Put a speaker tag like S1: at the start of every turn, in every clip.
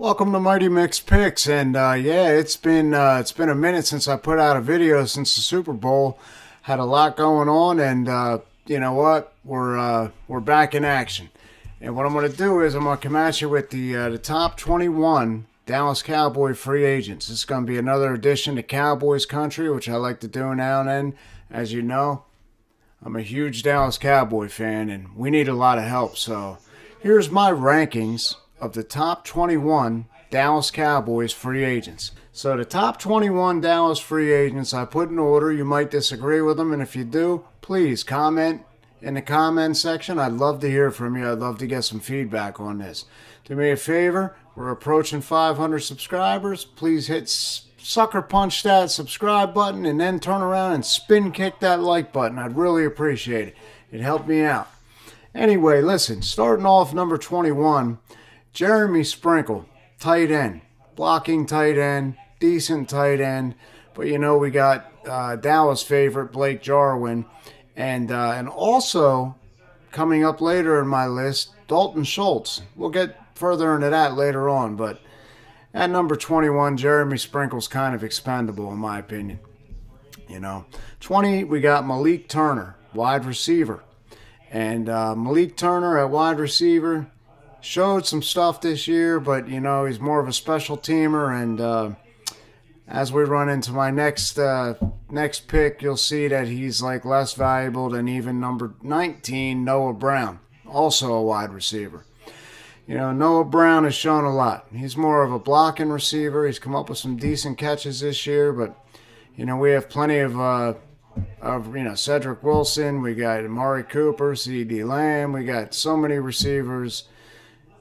S1: Welcome to Mighty Mixed Picks, and yeah, it's been a minute since I put out a video since the Super Bowl. Had a lot going on, and you know what? We're back in action. And what I'm going to do is I'm going to come at you with the top 21 Dallas Cowboy free agents. This is going to be another edition to Cowboys Country, which I like to do now and then. As you know, I'm a huge Dallas Cowboy fan, and we need a lot of help. So here's my rankings of the top 21 Dallas Cowboys free agents. So the top 21 Dallas free agents I put in order. You might disagree with them, and if you do, please comment in the comment section. I'd love to hear from you. I'd love to get some feedback on this. Do me a favor, we're approaching 500 subscribers. Please hit sucker punch that subscribe button and then turn around and spin kick that like button. I'd really appreciate it. It'd help me out. Anyway, listen, starting off number 21, Jeremy Sprinkle, tight end, blocking tight end, decent tight end. But you know, we got Dallas favorite Blake Jarwin, and also coming up later in my list, Dalton Schultz. We'll get further into that later on, but at number 21, Jeremy Sprinkle's kind of expendable in my opinion. You know, 20, we got Malik Turner, wide receiver, and Malik Turner at wide receiver showed some stuff this year, but you know, he's more of a special teamer, and as we run into my next pick, you'll see that he's like less valuable than even number 19, Noah Brown, also a wide receiver. You know, Noah Brown has shown a lot. He's more of a blocking receiver. He's come up with some decent catches this year, but you know, we have plenty of you know, Cedric Wilson, we got Amari Cooper, CeeDee Lamb, we got so many receivers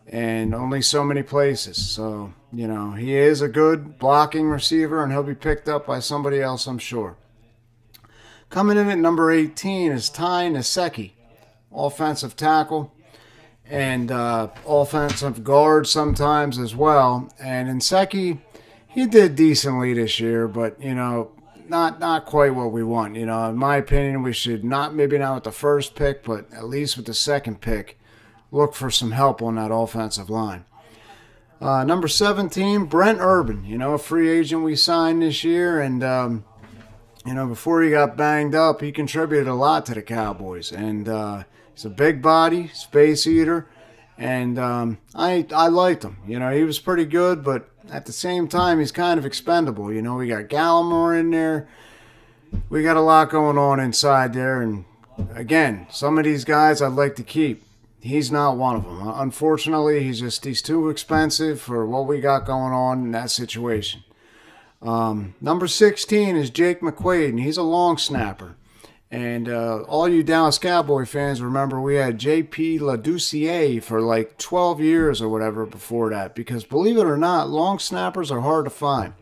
S1: and only so many places. So, you know, he is a good blocking receiver, and he'll be picked up by somebody else, I'm sure. Coming in at number 18 is Ty Nsekhe, offensive tackle and offensive guard sometimes as well. And Nsekhe, he did decently this year, but, you know, not quite what we want. You know, in my opinion, we should maybe not with the first pick, but at least with the second pick, look for some help on that offensive line. Number 17, Brent Urban, you know, a free agent we signed this year, and you know, before he got banged up, he contributed a lot to the Cowboys, and he's a big body, space eater, and I liked him. You know, he was pretty good, but at the same time, he's kind of expendable. You know, we got Gallimore in there. We got a lot going on inside there, and again, some of these guys I'd like to keep. He's not one of them. Unfortunately, he's too expensive for what we got going on in that situation. Number 16 is Jake McQuaid, and he's a long snapper. And all you Dallas Cowboy fans remember we had J.P. LaDoucier for like 12 years or whatever before that, because believe it or not, long snappers are hard to find.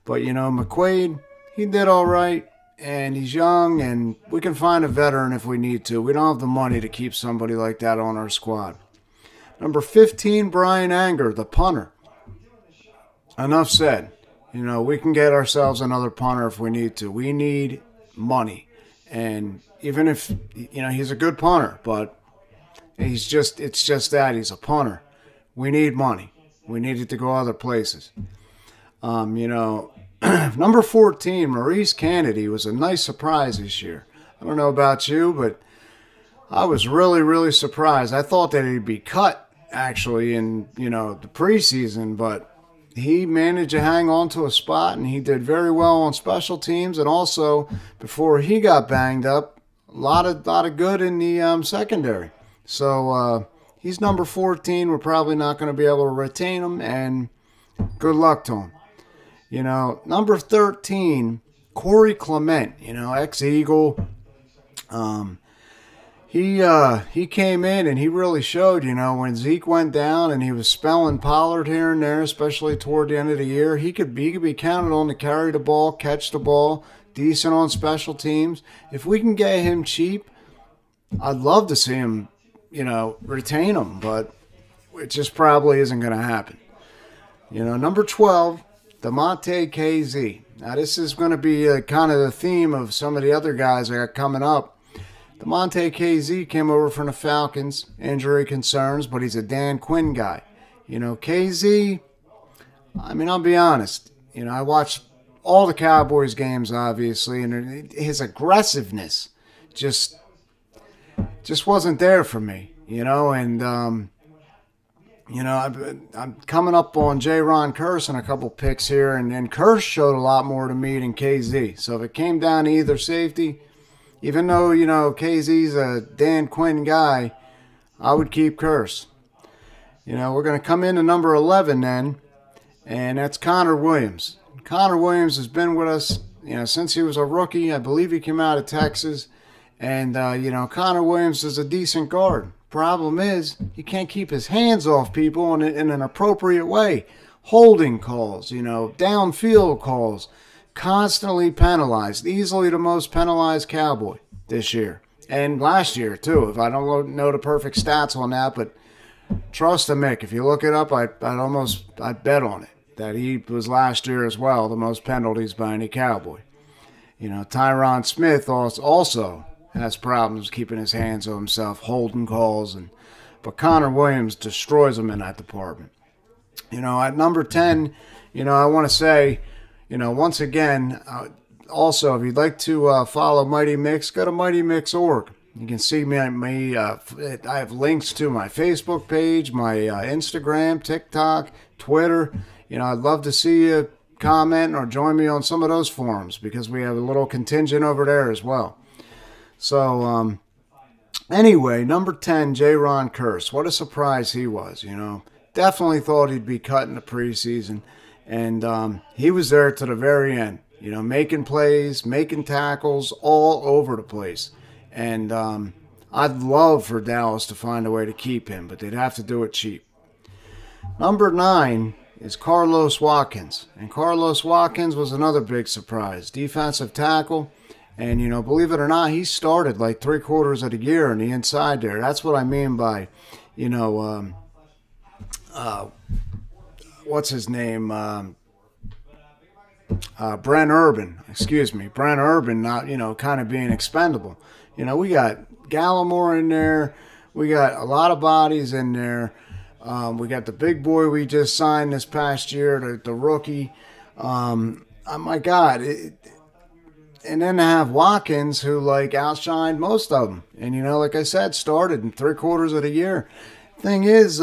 S1: But, you know, McQuaid, he did all right. And he's young, and we can find a veteran if we need to. We don't have the money to keep somebody like that on our squad. Number 15, Brian Anger, the punter. Enough said. You know, we can get ourselves another punter if we need to. We need money. And even if, you know, he's a good punter, but it's just that he's a punter. We need money. We need it to go other places. You know, number 14, Maurice Kennedy was a nice surprise this year. I don't know about you, but I was really, really surprised. I thought that he'd be cut, actually, in, you know, the preseason, but he managed to hang on to a spot, and he did very well on special teams, and also, before he got banged up, a lot of good in the secondary. So he's number 14. We're probably not going to be able to retain him, and good luck to him. You know, number 13, Corey Clement, you know, ex-Eagle. He came in and he really showed, you know, when Zeke went down and he was spelling Pollard here and there, especially toward the end of the year, he could be counted on to carry the ball, catch the ball, decent on special teams. If we can get him cheap, I'd love to see him, you know, retain him, but it just probably isn't going to happen. You know, number 12, Damontae KZ. Now, this is going to be kind of the theme of some of the other guys I got coming up. Damontae KZ came over from the Falcons, injury concerns, but he's a Dan Quinn guy. You know, KZ, I mean, I'll be honest. You know, I watched all the Cowboys games, obviously, and his aggressiveness just wasn't there for me. You know, and you know, I'm coming up on J. Ron Curse in a couple picks here, and Curse showed a lot more to me than KZ. So if it came down to either safety, even though, you know, KZ's a Dan Quinn guy, I would keep Curse. You know, we're going to come into number 11 then, and that's Connor Williams. Connor Williams has been with us, you know, since he was a rookie. I believe he came out of Texas. And, you know, Connor Williams is a decent guard. Problem is, he can't keep his hands off people in an appropriate way. Holding calls, you know, downfield calls. Constantly penalized. Easily the most penalized Cowboy this year. And last year, too. If I don't know the perfect stats on that, but trust him, Mick. If you look it up, I'd bet on it that he was last year as well the most penalties by any Cowboy. You know, Tyron Smith also has problems keeping his hands on himself, holding calls, but Connor Williams destroys him in that department. You know, at number 10, you know, I want to say, you know, once again, also, if you'd like to follow Mighty Mix, go to MightyMix.org. You can see me. I have links to my Facebook page, my Instagram, TikTok, Twitter. You know, I'd love to see you comment or join me on some of those forums because we have a little contingent over there as well. So, anyway, number 10, J. Ron Curse. What a surprise he was, you know. Definitely thought he'd be cut in the preseason. And he was there to the very end, you know, making plays, making tackles all over the place. And I'd love for Dallas to find a way to keep him, but they'd have to do it cheap. Number 9 is Carlos Watkins. And Carlos Watkins was another big surprise. Defensive tackle. And, you know, believe it or not, he started like 3/4 of the year on the inside there. That's what I mean by, you know, what's his name? Brent Urban. Excuse me. Brent Urban not, you know, kind of being expendable. You know, we got Gallimore in there. We got a lot of bodies in there. We got the big boy we just signed this past year, the rookie. Oh, my God. And then to have Watkins, who, like, outshined most of them. And, you know, like I said, started in 3/4 of the year. Thing is,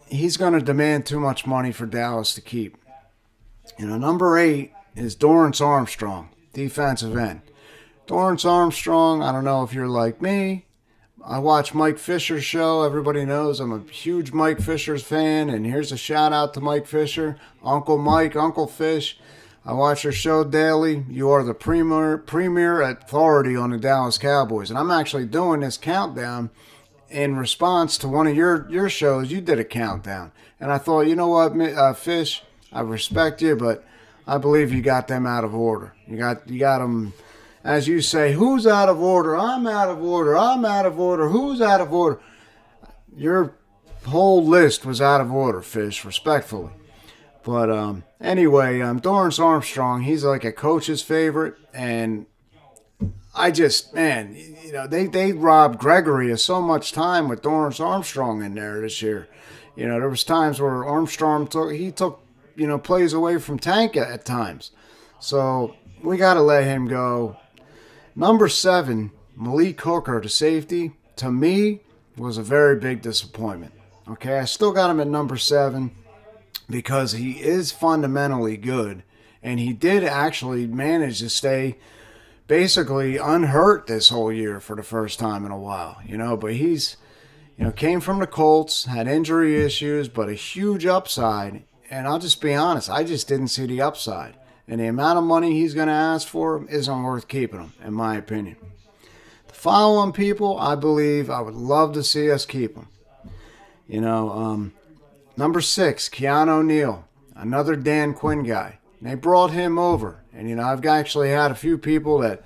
S1: he's going to demand too much money for Dallas to keep. You know, number 8 is Dorrance Armstrong, defensive end. Dorrance Armstrong, I don't know if you're like me. I watch Mike Fisher's show. Everybody knows I'm a huge Mike Fisher's fan. And here's a shout out to Mike Fisher. Uncle Mike, Uncle Fish. I watch your show daily. You are the premier authority on the Dallas Cowboys. And I'm actually doing this countdown in response to one of your shows. You did a countdown. And I thought, you know what, Fish, I respect you, but I believe you got them out of order. You got them, as you say, who's out of order? I'm out of order. I'm out of order. Who's out of order? Your whole list was out of order, Fish, respectfully. But anyway, Dorrance Armstrong, he's like a coach's favorite, and I just, man, you know, they robbed Gregory of so much time with Dorrance Armstrong in there this year. You know, there was times where Armstrong took, you know, plays away from Tank at times. So we got to let him go. Number 7, Malik Hooker, the safety, to me was a very big disappointment. Okay, I still got him at number 7. Because he is fundamentally good, and he did actually manage to stay basically unhurt this whole year for the first time in a while, you know. But he's, you know, came from the Colts, had injury issues, but a huge upside. And I'll just be honest, I just didn't see the upside. And the amount of money he's going to ask for isn't worth keeping him, in my opinion. The following people, I believe I would love to see us keep him. You know, number 6, Keanu O'Neal, another Dan Quinn guy. They brought him over. And, you know, I've actually had a few people that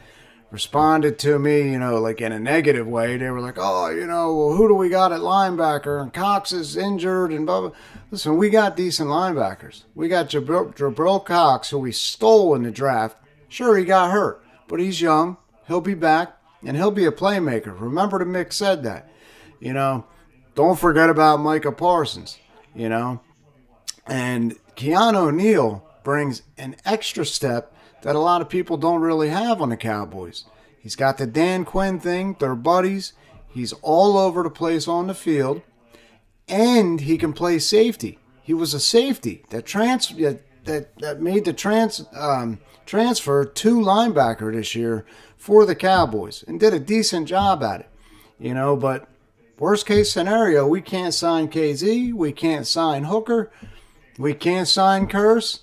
S1: responded to me, you know, like in a negative way. They were like, oh, you know, well, who do we got at linebacker? And Cox is injured and blah, blah. Listen, we got decent linebackers. We got Jabril Cox, who we stole in the draft. Sure, he got hurt, but he's young. He'll be back, and he'll be a playmaker. Remember the Mick said that. You know, don't forget about Micah Parsons. You know, And Keanu O'Neal brings an extra step that a lot of people don't really have on the Cowboys. He's got the Dan Quinn thing. They're buddies. He's all over the place on the field. And he can play safety. He was a safety that made the transfer to linebacker this year for the Cowboys and did a decent job at it. You know, but worst case scenario, we can't sign KZ. We can't sign Hooker. We can't sign Curse.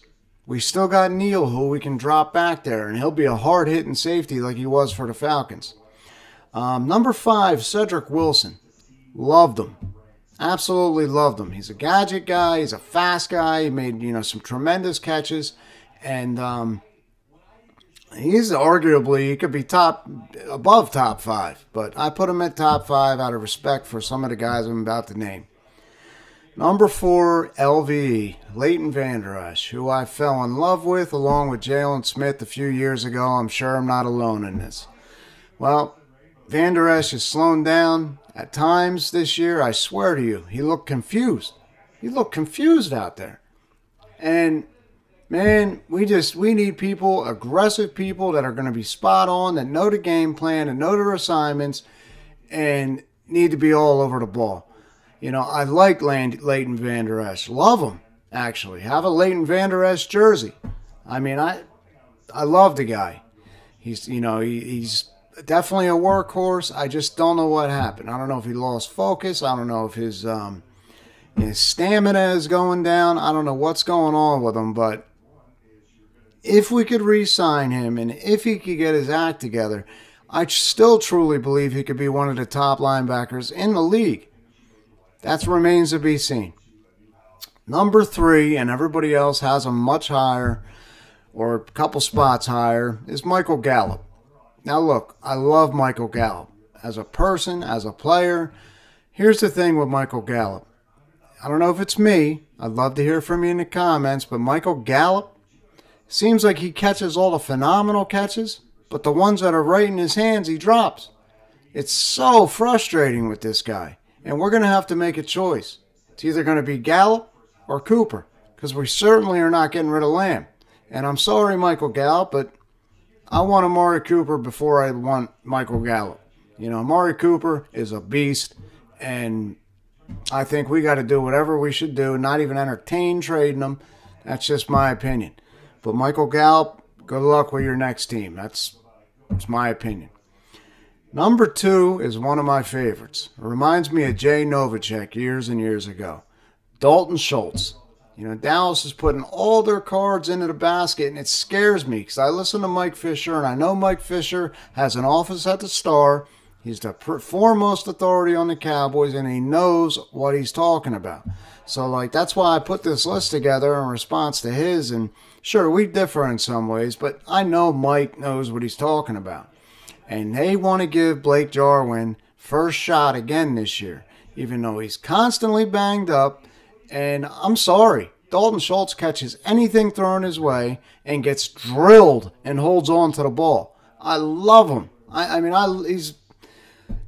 S1: We still got Neal, who we can drop back there, and he'll be a hard-hitting safety like he was for the Falcons. Number 5, Cedric Wilson. Loved him. Absolutely loved him. He's a gadget guy. He's a fast guy. He made, some tremendous catches. And he's arguably, he could be above top 5. But I put him at top 5 out of respect for some of the guys I'm about to name. Number 4, LVE, Leighton Vander Esch, who I fell in love with along with Jalen Smith a few years ago. I'm sure I'm not alone in this. Well, Vander Esch has slowed down at times this year. I swear to you, he looked confused. He looked confused out there. And, man, we need people, aggressive people that are going to be spot on, that know the game plan and know their assignments and need to be all over the ball. I like Leighton Vander Esch. Love him, actually. Have a Leighton Vander Esch jersey. I mean, I love the guy. He's definitely a workhorse. I just don't know what happened. I don't know if he lost focus. I don't know if his stamina is going down. I don't know what's going on with him. But if we could re-sign him and if he could get his act together, I still truly believe he could be one of the top linebackers in the league. That remains to be seen. Number 3, and everybody else has him much higher or a couple spots higher, is Michael Gallup. Now look, I love Michael Gallup. As a person, as a player, here's the thing with Michael Gallup. I don't know if it's me. I'd love to hear from you in the comments, but Michael Gallup seems like he catches all the phenomenal catches, but the ones that are right in his hands, he drops. It's so frustrating with this guy. And we're going to have to make a choice. It's either going to be Gallup or Cooper, because we certainly are not getting rid of Lamb. And I'm sorry, Michael Gallup, but I want Amari Cooper before I want Michael Gallup. Amari Cooper is a beast, and I think we got to do whatever we should do, not even entertain trading him. That's just my opinion. But Michael Gallup, good luck with your next team. That's my opinion. Number 2 is one of my favorites. It reminds me of Jay Novacek years and years ago. Dalton Schultz. Dallas is putting all their cards into the basket, and it scares me because I listen to Mike Fisher, and I know Mike Fisher has an office at the Star. He's the foremost authority on the Cowboys, and he knows what he's talking about. So, that's why I put this list together in response to his. And sure, we differ in some ways, but I know Mike knows what he's talking about. And they want to give Blake Jarwin first shot again this year, even though he's constantly banged up. And I'm sorry, Dalton Schultz catches anything thrown his way and gets drilled and holds on to the ball. I love him. He's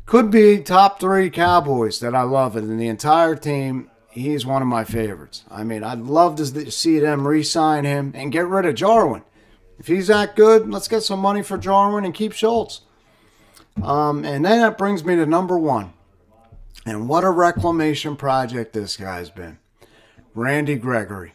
S1: could be top 3 Cowboys that I love in the entire team. He's one of my favorites. I'd love to see them re-sign him and get rid of Jarwin. If he's that good, let's get some money for Jarwin and keep Schultz. And then that brings me to number 1. And what a reclamation project this guy's been. Randy Gregory.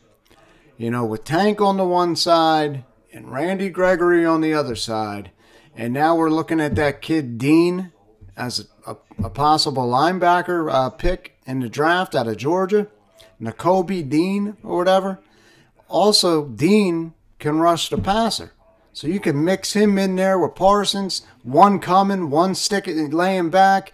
S1: With Tank on the one side and Randy Gregory on the other side. And now we're looking at that kid Dean as a possible linebacker pick in the draft out of Georgia. Nakobe Dean or whatever. Also, Dean can rush the passer. So you can mix him in there with Parsons, one coming, one laying back.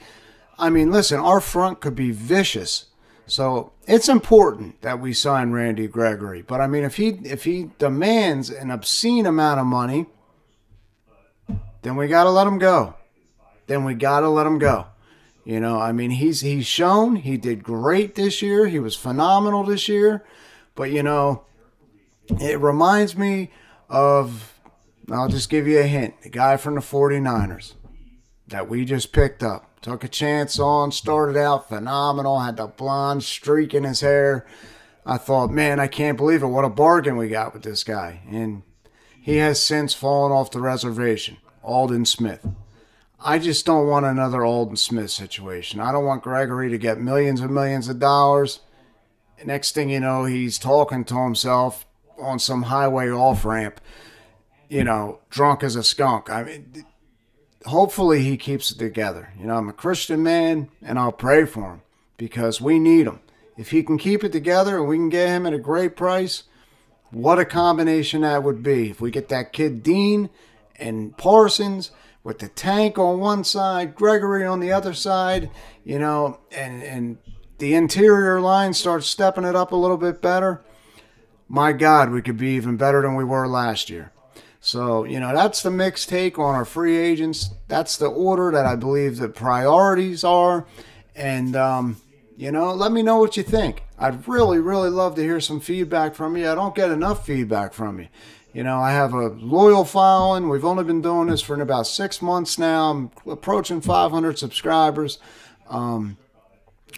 S1: Listen, our front could be vicious. So it's important that we sign Randy Gregory. But if he demands an obscene amount of money, then we got to let him go. He's shown he did great this year. He was phenomenal this year. But, it reminds me of, I'll just give you a hint, the guy from the 49ers that we just picked up. Took a chance on, started out phenomenal, had the blonde streak in his hair. I thought, man, I can't believe it. What a bargain we got with this guy. And he has since fallen off the reservation. Aldon Smith. I just don't want another Aldon Smith situation. I don't want Gregory to get millions and millions of dollars. Next thing you know, he's talking to himself on some highway off-ramp, you know, drunk as a skunk. I mean, hopefully he keeps it together. You know, I'm a Christian man, and I'll pray for him because we need him. If he can keep it together and we can get him at a great price, what a combination that would be. If we get that kid Dean and Parsons with the tank on one side, Gregory on the other side, you know, and the interior line starts stepping it up a little bit better, my God, we could be even better than we were last year. So, you know, that's the mixed take on our free agents. That's the order that I believe the priorities are. And, you know, let me know what you think. I'd really, really love to hear some feedback from you. I don't get enough feedback from you. You know, I have a loyal following. We've only been doing this for about 6 months now. I'm approaching 500 subscribers. I'm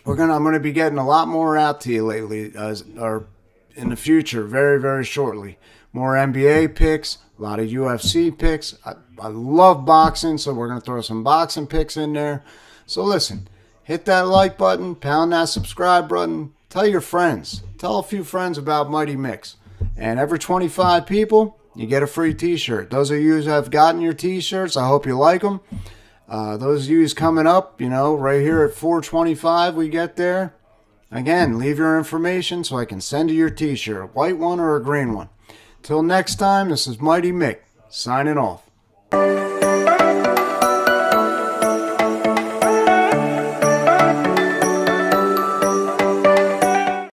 S1: going to be getting a lot more out to you lately, or in the future, very, very shortly. More NBA picks, a lot of UFC picks. I love boxing, so we're going to throw some boxing picks in there. So listen, hit that like button, pound that subscribe button. Tell your friends. Tell a few friends about Mighty Mix. And every 25 people, you get a free t-shirt. Those of you who have gotten your t-shirts, I hope you like them. Those of you who's coming up, you know, right here at 425 we get there. Again, leave your information so I can send you your t-shirt, a white one or a green one. Till next time, this is Mighty Mick, signing off.